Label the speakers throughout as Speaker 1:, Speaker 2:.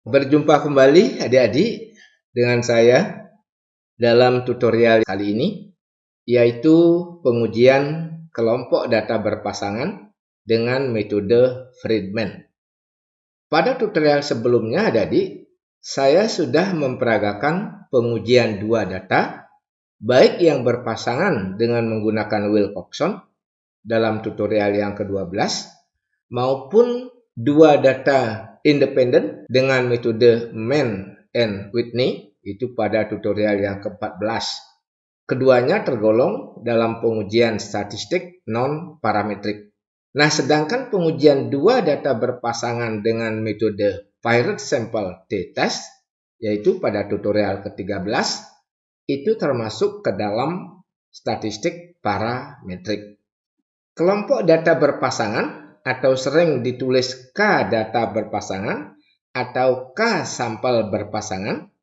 Speaker 1: Berjumpa kembali adik-adik dengan saya dalam tutorial kali ini, yaitu pengujian kelompok data berpasangan dengan metode Friedman. Pada tutorial sebelumnya adik-adik, saya sudah memperagakan pengujian dua data, baik yang berpasangan dengan menggunakan Wilcoxon dalam tutorial yang ke-12, maupun dua data independen dengan metode Mann and Whitney, itu pada tutorial yang ke-14. Keduanya tergolong dalam pengujian statistik non-parametrik. Nah, sedangkan pengujian dua data berpasangan dengan metode Pirate Sample T-Test, yaitu pada tutorial ke-13, itu termasuk ke dalam statistik parametrik. Kelompok data berpasangan atau sering ditulis K data berpasangan atau K sampel berpasangan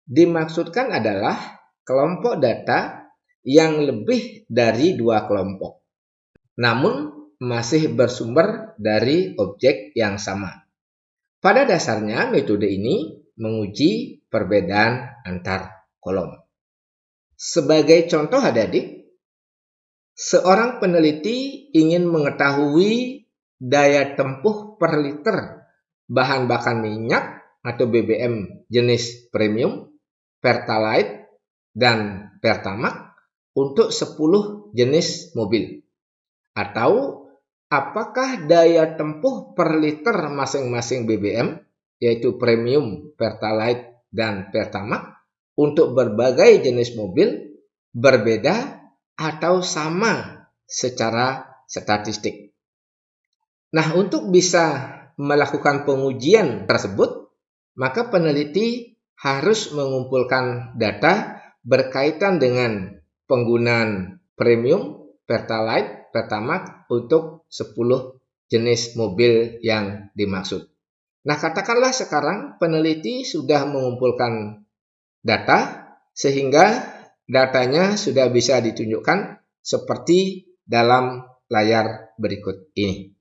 Speaker 1: dimaksudkan adalah kelompok data yang lebih dari dua kelompok, namun masih bersumber dari objek yang sama. Pada dasarnya metode ini menguji perbedaan antar kolom. Sebagai contoh adik-adik, seorang peneliti ingin mengetahui daya tempuh per liter bahan bakar minyak atau BBM jenis premium, Pertalite, dan Pertamax untuk 10 jenis mobil. Atau apakah daya tempuh per liter masing-masing BBM, yaitu premium, Pertalite, dan Pertamax, untuk berbagai jenis mobil berbeda atau sama secara statistik. Nah, untuk bisa melakukan pengujian tersebut, maka peneliti harus mengumpulkan data berkaitan dengan penggunaan premium, Pertalite, Pertamax untuk 10 jenis mobil yang dimaksud. Nah, katakanlah sekarang peneliti sudah mengumpulkan data sehingga datanya sudah bisa ditunjukkan seperti dalam layar berikut ini.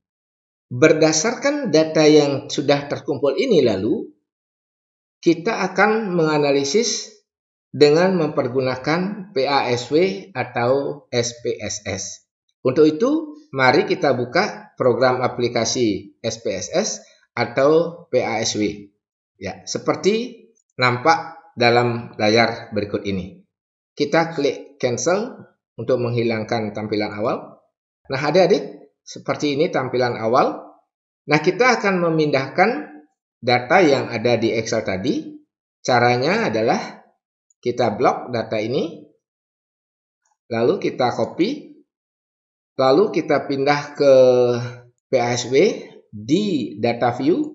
Speaker 1: Berdasarkan data yang sudah terkumpul ini lalu, kita akan menganalisis dengan mempergunakan PASW atau SPSS. Untuk itu, mari kita buka program aplikasi SPSS atau PASW. Ya, seperti nampak dalam layar berikut ini. Kita klik cancel untuk menghilangkan tampilan awal. Nah, adik-adik, seperti ini tampilan awal. Nah, kita akan memindahkan data yang ada di Excel tadi. Caranya adalah kita blok data ini, lalu kita copy, lalu kita pindah ke PASW di data view,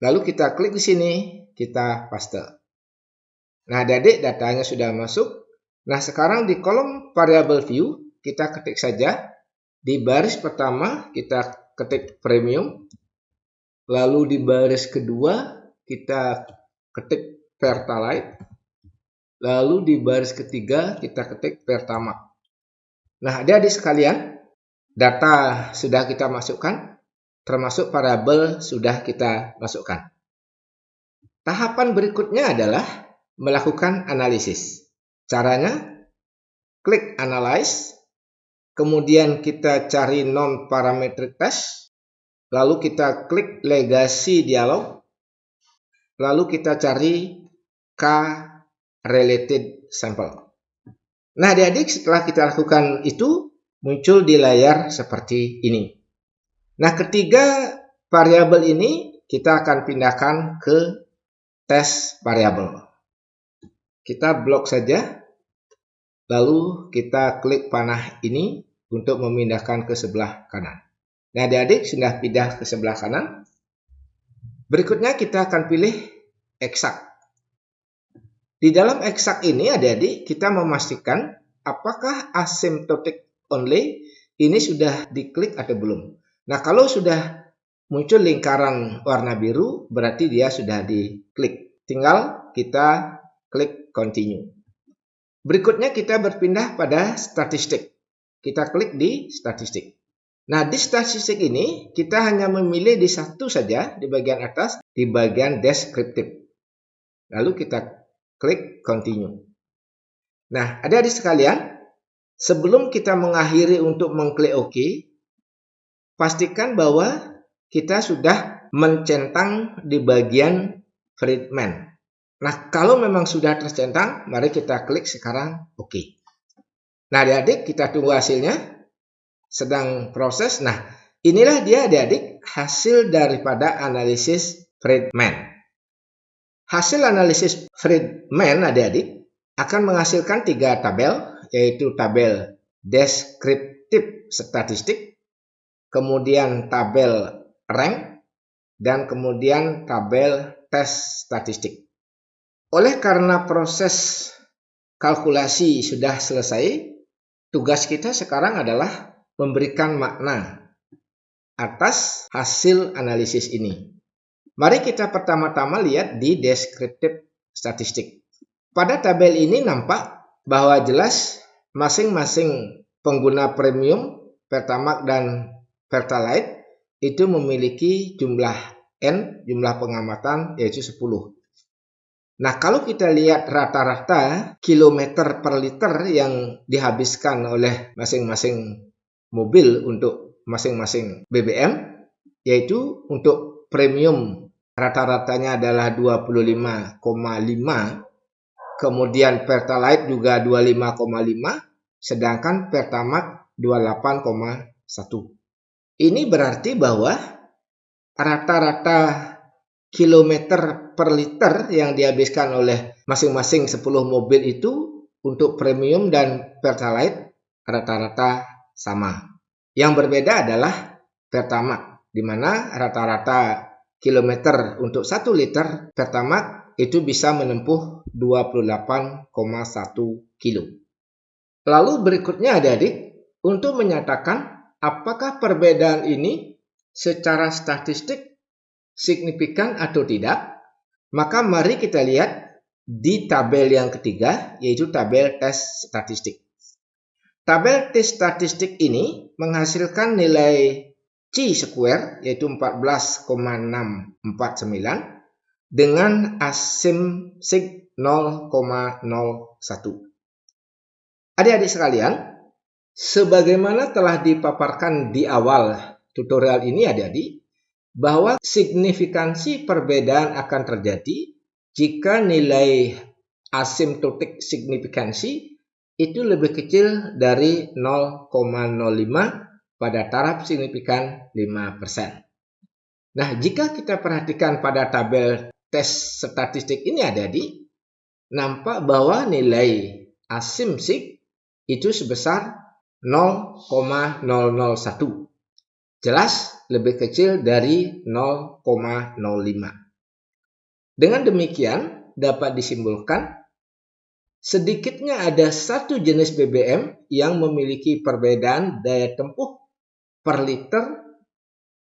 Speaker 1: lalu kita klik di sini, kita paste. Nah, adik-adik, datanya sudah masuk. Nah, sekarang di kolom variable view, kita ketik saja. Di baris pertama, kita ketik premium. Lalu di baris kedua, kita ketik Pertalite. Lalu di baris ketiga, kita ketik Pertamax. Nah, adik-adik sekalian, data sudah kita masukkan, termasuk variabel sudah kita masukkan. Tahapan berikutnya adalah melakukan analisis. Caranya, klik Analyze, kemudian kita cari non-parametric test, lalu kita klik Legacy Dialog, lalu kita cari K-Related Sample. Nah, adik-adik, setelah kita lakukan itu, muncul di layar seperti ini. Nah, ketiga variabel ini kita akan pindahkan ke tes variabel. Kita blok saja, lalu kita klik panah ini untuk memindahkan ke sebelah kanan. Nah, adik-adik sudah pindah ke sebelah kanan. Berikutnya kita akan pilih exact. Di dalam exact ini, adik-adik, kita memastikan apakah asymptotic only ini sudah diklik atau belum. Nah, kalau sudah muncul lingkaran warna biru, berarti dia sudah diklik. Tinggal kita klik continue. Berikutnya kita berpindah pada statistik. Kita klik di statistik. Nah, di statistik ini kita hanya memilih di satu saja di bagian atas, di bagian deskriptif. Lalu kita klik continue. Nah, adik-adik sekalian, sebelum kita mengakhiri untuk mengklik OK, pastikan bahwa kita sudah mencentang di bagian Friedman. Nah, kalau memang sudah tercentang, mari kita klik sekarang OK. Nah, adik-adik, kita tunggu hasilnya. Sedang proses. Nah, inilah dia adik-adik hasil daripada analisis Friedman. Hasil analisis Friedman adik-adik akan menghasilkan 3 tabel, yaitu tabel deskriptif statistik, kemudian tabel rank, dan kemudian tabel tes statistik. Oleh karena proses kalkulasi sudah selesai, tugas kita sekarang adalah memberikan makna atas hasil analisis ini. Mari kita pertama-tama lihat di deskriptif statistik. Pada tabel ini nampak bahwa jelas masing-masing pengguna premium, Pertamax dan Pertalite itu memiliki jumlah N, jumlah pengamatan yaitu 10. Nah, kalau kita lihat rata-rata kilometer per liter yang dihabiskan oleh masing-masing mobil untuk masing-masing BBM, yaitu untuk premium rata-ratanya adalah 25,5, kemudian Pertalite juga 25,5, sedangkan Pertamax 28,1. Ini berarti bahwa rata-rata kilometer per liter yang dihabiskan oleh masing-masing 10 mobil itu untuk premium dan Pertalite rata-rata sama. Yang berbeda adalah Pertamax, di mana rata-rata kilometer untuk 1 liter Pertamax itu bisa menempuh 28,1 kilo. Lalu berikutnya adik-adik, untuk menyatakan apakah perbedaan ini secara statistik signifikan atau tidak, maka mari kita lihat di tabel yang ketiga, yaitu tabel tes statistik. Tabel tes statistik ini menghasilkan nilai chi-square yaitu 14,649 dengan asymptotic 0,01. Adik-adik sekalian, sebagaimana telah dipaparkan di awal tutorial ini adik-adik, bahwa signifikansi perbedaan akan terjadi jika nilai asymptotic signifikansi itu lebih kecil dari 0,05 pada taraf signifikan 5%. Nah, jika kita perhatikan pada tabel tes statistik ini adik-adik, nampak bahwa nilai asymptotic itu sebesar 0,001. Jelas lebih kecil dari 0,05. Dengan demikian dapat disimpulkan sedikitnya ada satu jenis BBM yang memiliki perbedaan daya tempuh per liter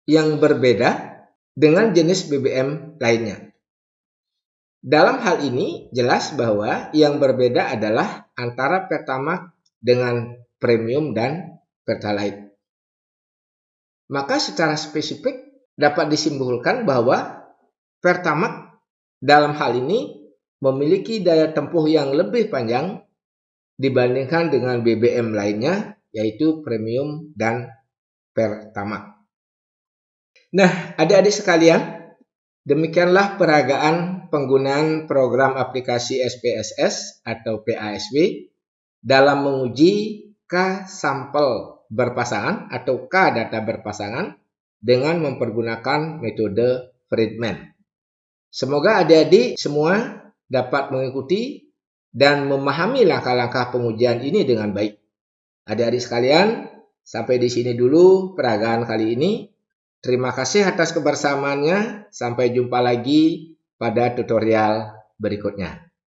Speaker 1: yang berbeda dengan jenis BBM lainnya. Dalam hal ini jelas bahwa yang berbeda adalah antara Pertamax dengan premium dan Pertalite. Maka secara spesifik dapat disimpulkan bahwa Pertamax dalam hal ini memiliki daya tempuh yang lebih panjang dibandingkan dengan BBM lainnya, yaitu premium dan Pertamax. Nah, adik-adik sekalian, demikianlah peragaan penggunaan program aplikasi SPSS atau PASW dalam menguji K-sampel berpasangan atau K-data berpasangan dengan mempergunakan metode Friedman. Semoga adik-adik semua dapat mengikuti dan memahami langkah-langkah pengujian ini dengan baik. Adik-adik sekalian, sampai di sini dulu peragaan kali ini. Terima kasih atas kebersamaannya. Sampai jumpa lagi pada tutorial berikutnya.